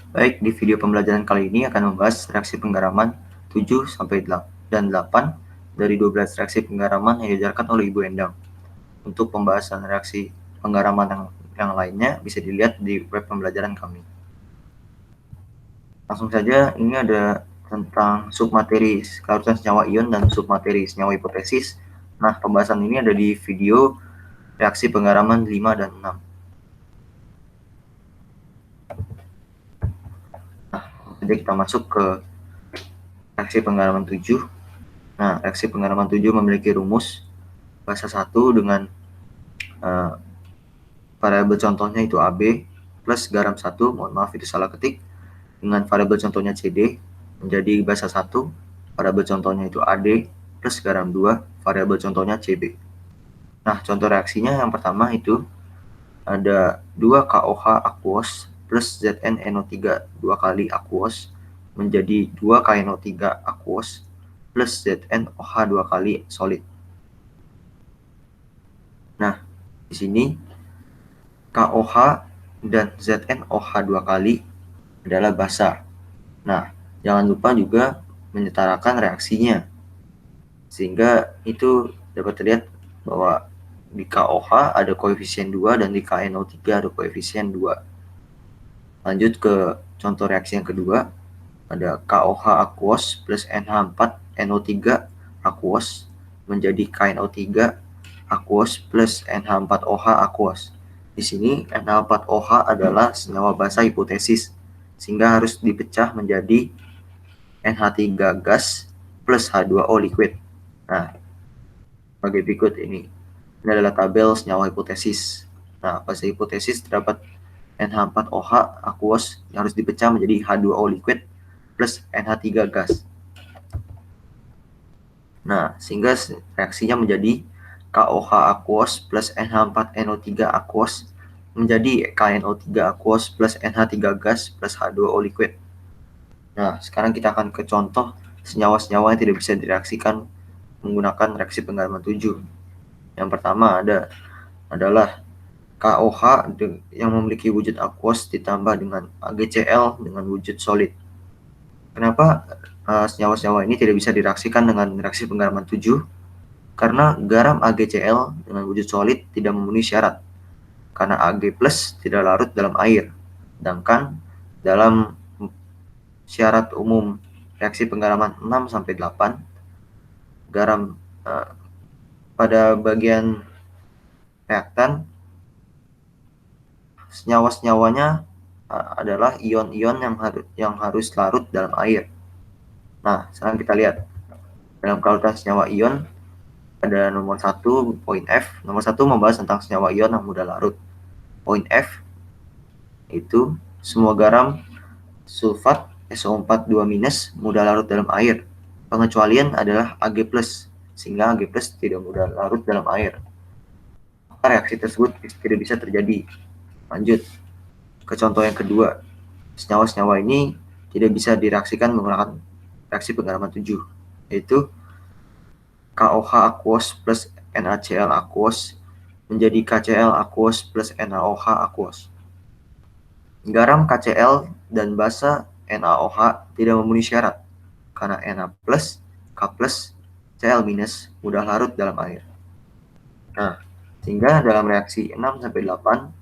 Baik, di video pembelajaran kali ini akan membahas reaksi penggaraman 7 sampai 8 dari 12 reaksi penggaraman yang diajarkan oleh Ibu Endang. Untuk pembahasan reaksi penggaraman yang lainnya bisa dilihat di web pembelajaran kami. Langsung saja, ini ada tentang submateri kelarutan senyawa ion dan submateri senyawa hipotesis. Nah, pembahasan ini ada di video reaksi penggaraman 5 dan 6. Jadi kita masuk ke reaksi penggaraman 7. Nah, reaksi penggaraman 7 memiliki rumus basa 1 dengan variabel contohnya itu AB plus garam 1, mohon maaf itu salah ketik, dengan variabel contohnya CD menjadi basa 1, variabel contohnya itu AD plus garam 2, variabel contohnya CB. Nah, contoh reaksinya yang pertama itu ada 2 KOH aquos plus ZnNO3 2 kali aquos menjadi 2 KNO3 aquos plus ZnOH 2 kali solid. Nah, di sini KOH dan ZnOH 2 kali adalah basa. Nah, jangan lupa juga menyetarakan reaksinya. Sehingga itu dapat terlihat bahwa di KOH ada koefisien 2 dan di KNO3 ada koefisien 2. Lanjut ke contoh reaksi yang kedua. Ada KOH aquos plus NH4NO3 aquos menjadi KNO3 aquos plus NH4OH aquos. Di sini NH4OH adalah senyawa basa hipotesis, sehingga harus dipecah menjadi NH3 gas plus H2O liquid. Nah, sebagai berikut ini. Ini adalah tabel senyawa hipotesis. Nah, basa hipotesis terdapat NH4OH aquos yang harus dipecah menjadi H2O liquid plus NH3 gas. Nah, sehingga reaksinya menjadi KOH aquos plus NH4NO3 aquos menjadi KNO3 aquos plus NH3 gas plus H2O liquid. Nah, sekarang kita akan ke contoh senyawa-senyawa yang tidak bisa direaksikan menggunakan reaksi penggaraman 7. Yang pertama adalah KOH yang memiliki wujud aquos ditambah dengan AgCl dengan wujud solid. Kenapa senyawa-senyawa ini tidak bisa direaksikan dengan reaksi penggaraman 7? Karena garam AgCl dengan wujud solid tidak memenuhi syarat. Karena Ag+ tidak larut dalam air. Sedangkan dalam syarat umum reaksi penggaraman 6 sampai 8, garam pada bagian reaktan senyawa-senyawanya adalah ion-ion yang harus larut dalam air. Nah, sekarang kita lihat dalam kelarutan senyawa ion ada nomor 1 poin F. Nomor 1 membahas tentang senyawa ion yang mudah larut. Poin F itu semua garam sulfat SO4 2- mudah larut dalam air. Pengecualian adalah Ag+, sehingga Ag+ tidak mudah larut dalam air. Maka reaksi tersebut tidak bisa terjadi. Lanjut ke contoh yang kedua. Senyawa-senyawa ini tidak bisa direaksikan menggunakan reaksi penggaraman 7, yaitu KOH aquos plus NaCl aquos menjadi KCl aquos plus NaOH aquos. Garam KCl dan basa NaOH tidak memenuhi syarat, karena Na+, K+, Cl- mudah larut dalam air. Nah, sehingga dalam reaksi 6-8,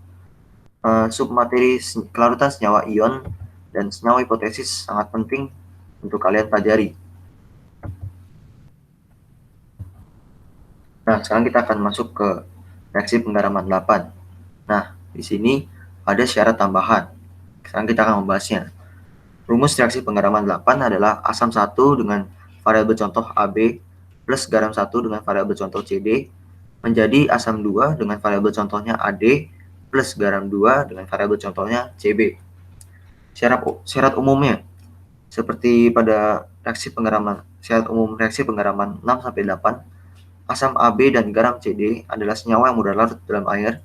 submateri kelarutan senyawa ion dan senyawa hipotesis sangat penting untuk kalian pelajari. Nah, sekarang kita akan masuk ke reaksi penggaraman 8. Nah, di sini ada syarat tambahan. Sekarang kita akan membahasnya. Rumus reaksi penggaraman 8 adalah asam 1 dengan variabel contoh AB plus garam 1 dengan variabel contoh CD menjadi asam 2 dengan variabel contohnya AD plus garam 2 dengan variabel contohnya CB. Syarat umumnya seperti pada reaksi penggaraman, syarat umum reaksi penggaraman 6-8, asam AB dan garam CD adalah senyawa yang mudah larut dalam air.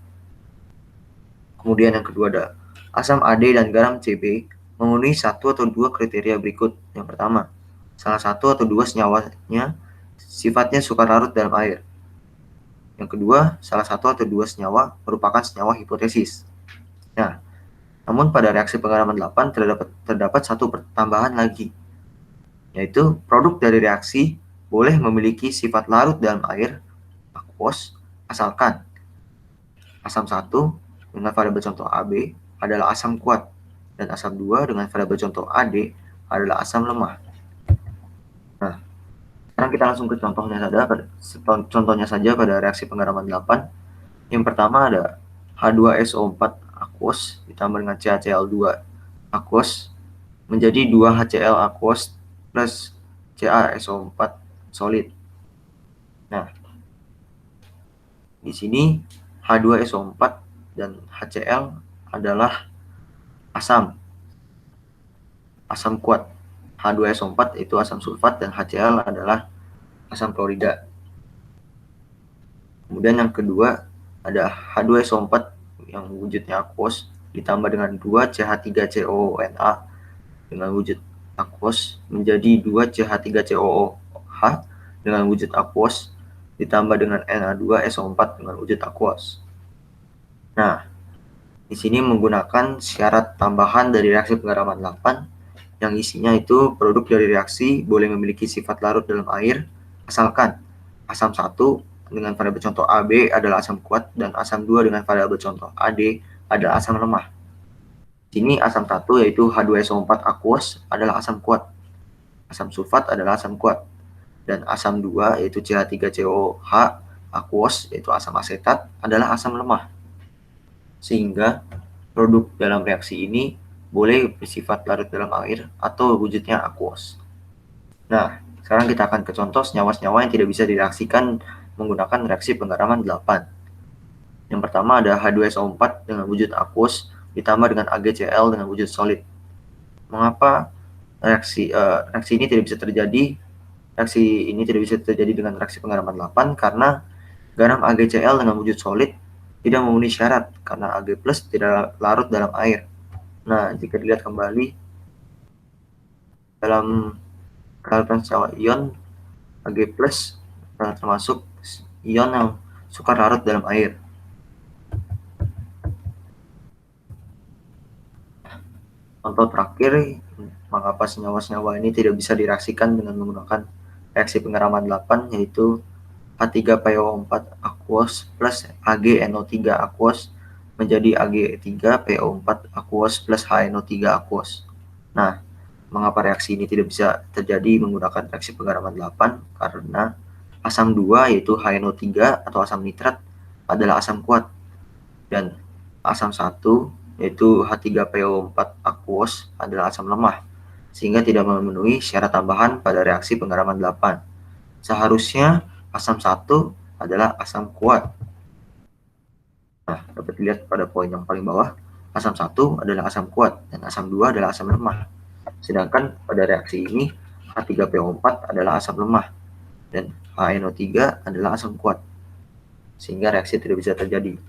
Kemudian yang kedua ada asam AD dan garam CB memenuhi 1 atau 2 kriteria berikut. Yang pertama, salah 1 atau 2 senyawanya sifatnya suka larut dalam air. Yang kedua, salah 1 atau 2 senyawa merupakan senyawa hipotesis. Nah, Namun pada reaksi penggaraman 8 terdapat satu pertambahan lagi, yaitu produk dari reaksi boleh memiliki sifat larut dalam air aquos asalkan asam 1 dengan variabel contoh AB adalah asam kuat dan asam 2 dengan variabel contoh AD adalah asam lemah. Nah, sekarang kita langsung ke contohnya saja pada reaksi penggaraman 8. Yang pertama ada H2SO4 aquos ditambah dengan CaCl2 aquos menjadi 2 HCl aquos plus CaSO4 solid. Nah, di sini H2SO4 dan HCl adalah asam kuat. H2SO4 itu asam sulfat dan HCl adalah asam klorida. Kemudian yang kedua ada H2SO4 yang wujudnya aquos ditambah dengan 2 CH3COONa dengan wujud aquos menjadi 2 CH3COOH dengan wujud aquos ditambah dengan Na2SO4 dengan wujud aquos. Nah, di sini menggunakan syarat tambahan dari reaksi penggaraman 8 yang isinya itu produk dari reaksi boleh memiliki sifat larut dalam air asalkan asam 1 dengan variabel contoh AB adalah asam kuat dan asam 2 dengan variabel contoh AD adalah asam lemah. Di sini asam 1 yaitu H2SO4 aquos adalah asam kuat. Asam sulfat adalah asam kuat. Dan asam 2 yaitu CH3COH aquos yaitu asam asetat adalah asam lemah. Sehingga produk dalam reaksi ini boleh bersifat larut dalam air atau wujudnya aquos. Nah, sekarang kita akan ke contoh senyawa-senyawa yang tidak bisa direaksikan menggunakan reaksi penggaraman 8. Yang pertama ada H2SO4 dengan wujud aquos ditambah dengan AgCl dengan wujud solid. Mengapa reaksi ini tidak bisa terjadi? Reaksi ini tidak bisa terjadi dengan reaksi penggaraman 8 karena garam AgCl dengan wujud solid tidak memenuhi syarat karena Ag+ tidak larut dalam air. Nah, jika dilihat kembali dalam kelaratan senyawa ion, Ag+ termasuk ion yang suka larut dalam air. Contoh terakhir, mengapa senyawa-senyawa ini tidak bisa direaksikan dengan menggunakan reaksi penggaraman 8, yaitu H3PO4 aquos plus AgNO3 aquos menjadi Ag3PO4 aquos plus HNO3 aquos. Nah, mengapa reaksi ini tidak bisa terjadi menggunakan reaksi penggaraman 8? Karena asam 2 yaitu HNO3 atau asam nitrat adalah asam kuat dan asam 1 yaitu H3PO4 aquos adalah asam lemah sehingga tidak memenuhi syarat tambahan pada reaksi penggaraman 8. Seharusnya asam 1 adalah asam kuat. Nah, dapat dilihat pada poin yang paling bawah, asam 1 adalah asam kuat dan asam 2 adalah asam lemah. Sedangkan pada reaksi ini H3PO4 adalah asam lemah dan HNO3 adalah asam kuat. Sehingga reaksi tidak bisa terjadi.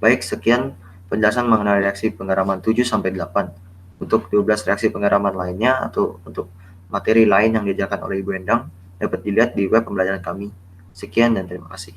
Baik, sekian penjelasan mengenai reaksi penggaraman 7-8. Untuk 12 reaksi penggaraman lainnya atau untuk materi lain yang diajarkan oleh Ibu Endang dapat dilihat di web pembelajaran kami. Sekian dan terima kasih.